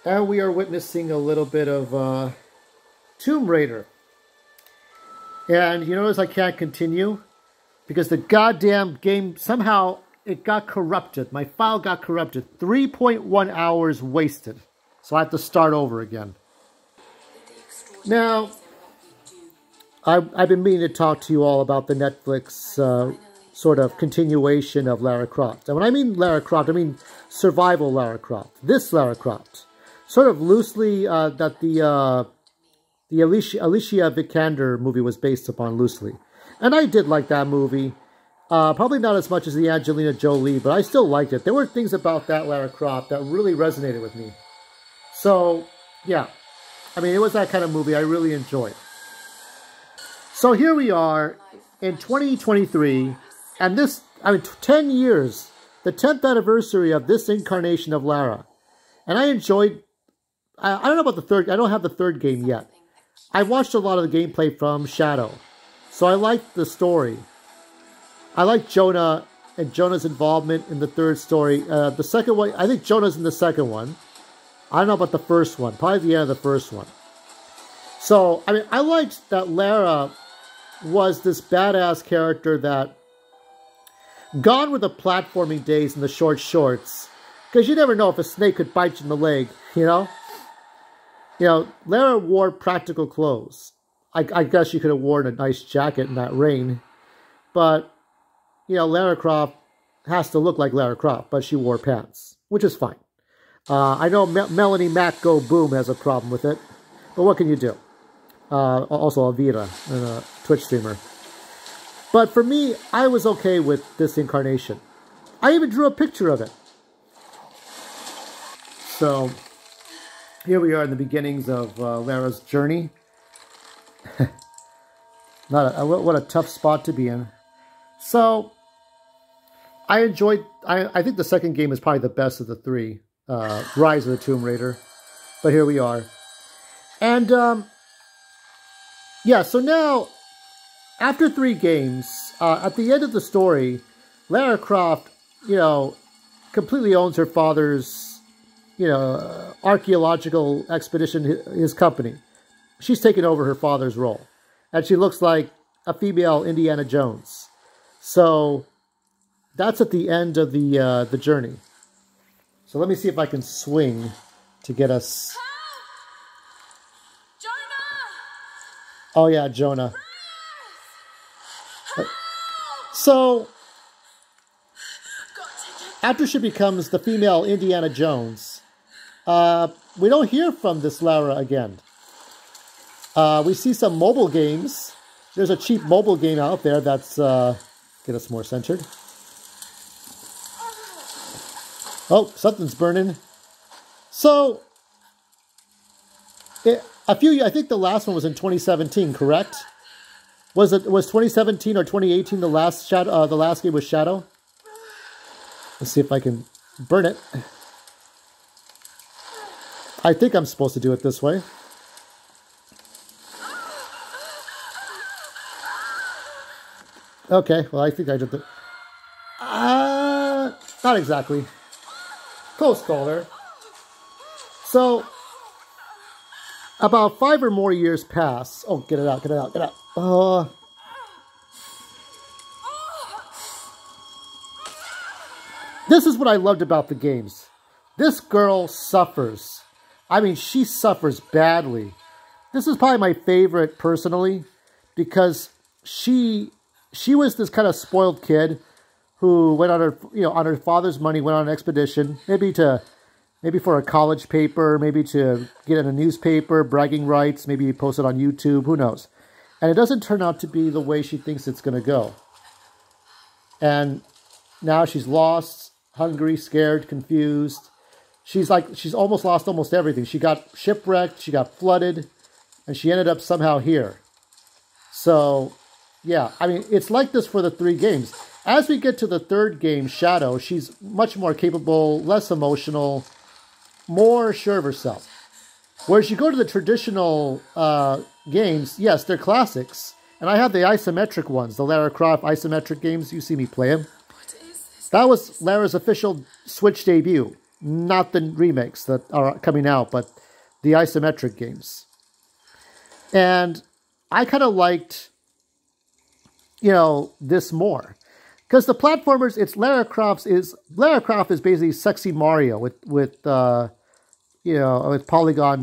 And we are witnessing a little bit of Tomb Raider. And you notice I can't continue because the goddamn game, somehow it got corrupted. My file got corrupted. 3.1 hours wasted. So I have to start over again. Now, I've been meaning to talk to you all about the Netflix sort of continuation of Lara Croft. And when I mean Lara Croft, I mean survival Lara Croft. This Lara Croft. Sort of loosely that the Alicia Vikander movie was based upon loosely. And I did like that movie. Probably not as much as the Angelina Jolie, but I still liked it. There were things about that Lara Croft that really resonated with me. So, yeah. I mean, it was that kind of movie I really enjoyed. So here we are in 2023, and this, 10 years, the 10th anniversary of this incarnation of Lara. And I enjoyed, I don't know about the third, I don't have the third game yet. I watched a lot of the gameplay from Shadow, so I liked the story. I like Jonah and Jonah's involvement in the third story. The second one, I think Jonah's in the second one. I don't know about the first one. Probably the end of the first one. So, I mean, I liked that Lara was this badass character that gone were the platforming days and the short shorts. Because you never know if a snake could bite you in the leg, you know? You know, Lara wore practical clothes. I guess she could have worn a nice jacket in that rain. But, you know, Lara Croft has to look like Lara Croft, but she wore pants, which is fine. I know Melanie Mac Go Boom has a problem with it, but what can you do? Also Elvira, a Twitch streamer. But for me, I was okay with this incarnation. I even drew a picture of it. So, here we are in the beginnings of Lara's journey. What a tough spot to be in. So, I enjoyed, I think the second game is probably the best of the three. Rise of the Tomb Raider. But here we are. And, yeah, so now, after 3 games, at the end of the story, Lara Croft, you know, completely owns her father's, you know, archaeological expedition, his company. She's taken over her father's role. And she looks like a female Indiana Jones. So, that's at the end of the journey. So let me see if I can swing to get us... Oh yeah, Jonah. So, after she becomes the female Indiana Jones, we don't hear from this Lara again. We see some mobile games. There's a cheap mobile game out there that's, get us more centered. Oh, something's burning. So, I think the last one was in 2017, correct? Was 2017 or 2018 the last game was Shadow? Let's see if I can burn it. I think I'm supposed to do it this way. Okay, well I think I did the... not exactly. Close call there. So, about 5 or more years pass. Oh, get it out, get it out, get it out. This is what I loved about the games. This girl suffers. I mean, she suffers badly. This is probably my favorite personally because she was this kind of spoiled kid who went on her, on her father's money, went on an expedition, maybe for a college paper, maybe to get in a newspaper, bragging rights, maybe post it on YouTube, who knows. And it doesn't turn out to be the way she thinks it's going to go. And now she's lost, hungry, scared, confused. She's almost lost almost everything. She got shipwrecked, she got flooded, and she ended up somehow here. So, yeah, I mean, it's like this for the 3 games. As we get to the 3rd game, Shadow, she's much more capable, less emotional, more sure of herself. Whereas you go to the traditional games, yes, they're classics. And I have the isometric ones, the Lara Croft isometric games. You see me play them. That was Lara's official Switch debut. Not the remakes that are coming out, but the isometric games. And I kind of liked, this more. Because the platformers, Lara Croft is basically sexy Mario with polygon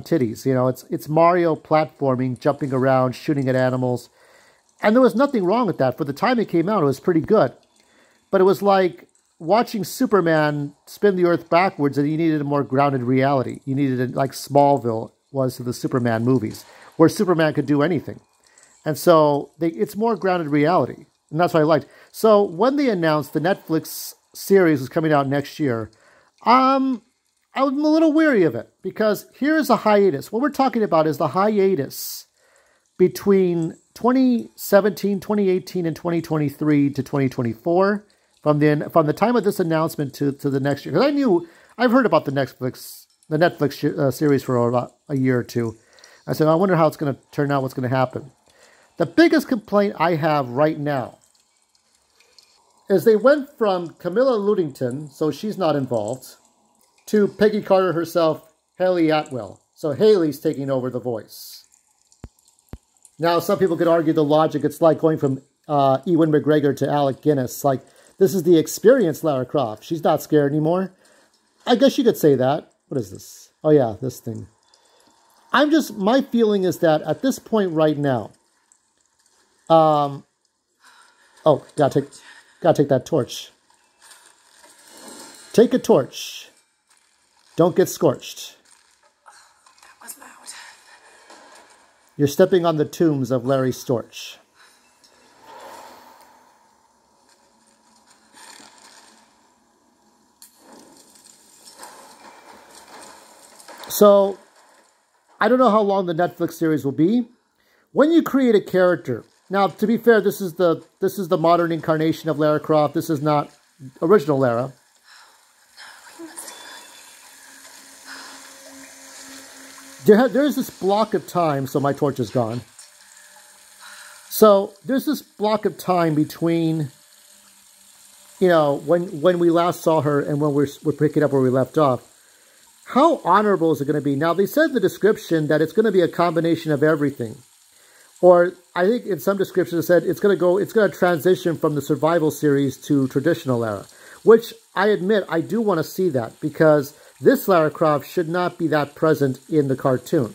titties. It's Mario platforming, jumping around, shooting at animals. And there was nothing wrong with that. For the time it came out, it was pretty good. But it was like watching Superman spin the Earth backwards, and you needed a more grounded reality. You needed it like Smallville was to the Superman movies, where Superman could do anything. And so it's more grounded reality. And that's what I liked. So when they announced the Netflix series was coming out next year, I'm a little weary of it, because here's a hiatus. What we're talking about is the hiatus between 2017, 2018, and 2023 to 2024, from the time of this announcement to the next year. Because I've heard about the Netflix series for about a year or two. I said, I wonder how it's going to turn out, what's going to happen. The biggest complaint I have right now is they went from Camilla Ludington, so she's not involved, to Peggy Carter herself, Haley Atwell. So Haley's taking over the voice. Now, some people could argue the logic. It's like going from Ewan McGregor to Alec Guinness. Like, this is the experienced Lara Croft. She's not scared anymore. I guess you could say that. What is this? Oh, yeah, this thing. My feeling is that at this point right now, gotta take that torch. Take a torch. Don't get scorched. That was loud. You're stepping on the tombs of Larry Storch. So, I don't know how long the Netflix series will be. When you create a character, now to be fair, this is the modern incarnation of Lara Croft. This is not original Lara. There's this block of time, so my torch is gone. So there's this block of time between, when we last saw her and when we're picking up where we left off. How honorable is it going to be? Now, they said in the description that it's going to be a combination of everything. Or I think in some descriptions it said it's going to transition from the survival series to traditional Lara. Which I admit, I do want to see that, because this Lara Croft should not be that present in the cartoon.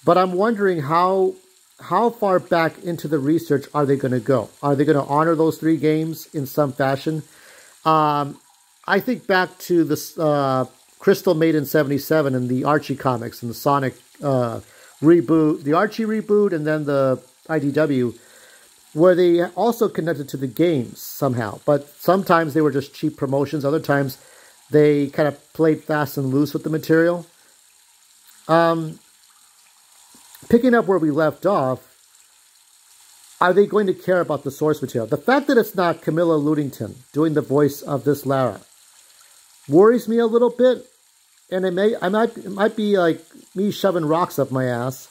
But I'm wondering how far back into the research are they going to go? Are they going to honor those 3 games in some fashion? I think back to this Crystal Maiden 77 and the Archie comics and the Sonic reboot, the Archie reboot, and then the IDW, where they also connected to the games somehow. But sometimes they were just cheap promotions. Other times they kind of played fast and loose with the material. Picking up where we left off, are they going to care about the source material? The fact that it's not Camilla Ludington doing the voice of this Lara worries me a little bit. And it might be like me shoving rocks up my ass,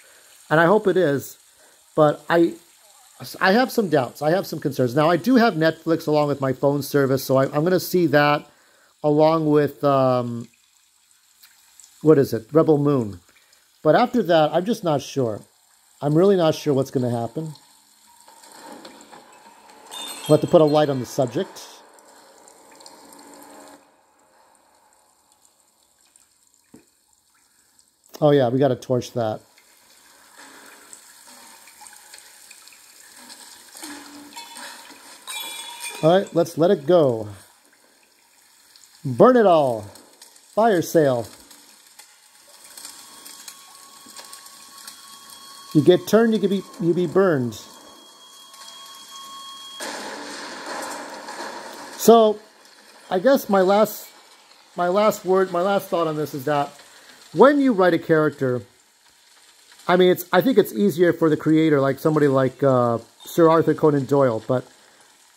and I hope it is. But I have some doubts. I have some concerns. Now, I do have Netflix along with my phone service, so I'm going to see that along with, Rebel Moon. But after that, I'm just not sure. I'm really not sure what's going to happen. We'll have to put a light on the subject. Oh yeah, we got to torch that. All right, let's let it go. Burn it all. Fire sale. You get turned, you be burned. So, I guess my last thought on this is that when you write a character, I think it's easier for the creator, like somebody like Sir Arthur Conan Doyle, but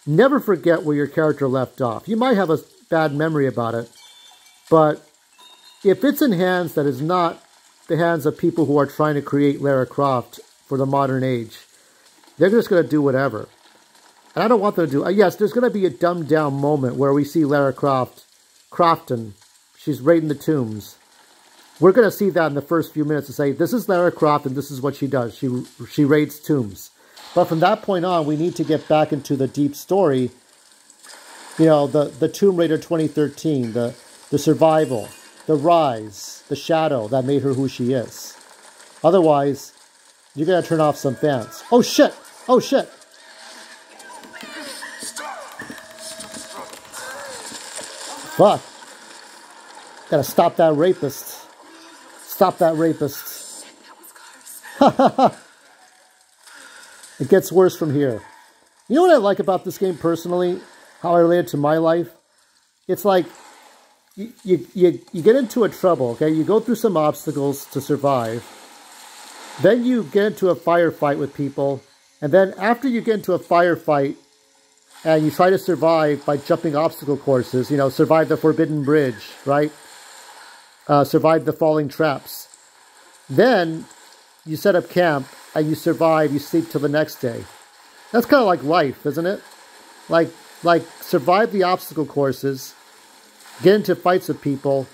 never forget where your character left off. You might have a bad memory about it, but if it's in hands that is not the hands of people who are trying to create Lara Croft for the modern age, they're just going to do whatever. And I don't want them to do... yes, there's going to be a dumbed-down moment where we see Lara Croft, She's raiding the tombs. We're going to see that in the first few minutes to say, this is Lara Croft and this is what she does. She raids tombs. But from that point on, we need to get back into the deep story. You know, the Tomb Raider 2013, the survival, the rise, the shadow that made her who she is. Otherwise, you're going to turn off some fans. Oh, shit! Oh, shit! Fuck. Gotta stop that rapist. Stop that rapist. It gets worse from here. You know what I like about this game personally? How I relate it to my life? It's like, you get into a trouble, okay? You go through some obstacles to survive. Then you get into a firefight with people. And then after you get into a firefight, and you try to survive by jumping obstacle courses, you know, survive the Forbidden Bridge, right? Survive the falling traps. Then you set up camp and you survive, you sleep till the next day. That's kind of like life, isn't it? Like survive the obstacle courses, get into fights with people,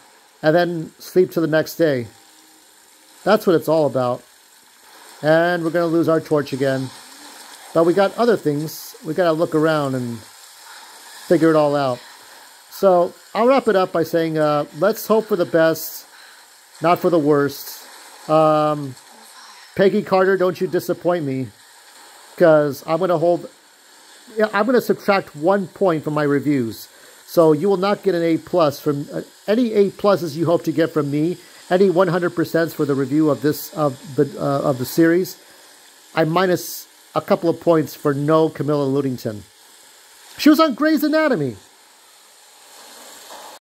and then sleep till the next day. That's what it's all about. And we're going to lose our torch again. But we got other things. We got to look around and figure it all out. So I'll wrap it up by saying, let's hope for the best, not for the worst. Peggy Carter, don't you disappoint me, because I'm going to subtract 1 point from my reviews. So you will not get an A+ from any A+ you hope to get from me. Any 100% for the review of this of the series. I minus a couple of points for no Camilla Ludington. She was on Grey's Anatomy.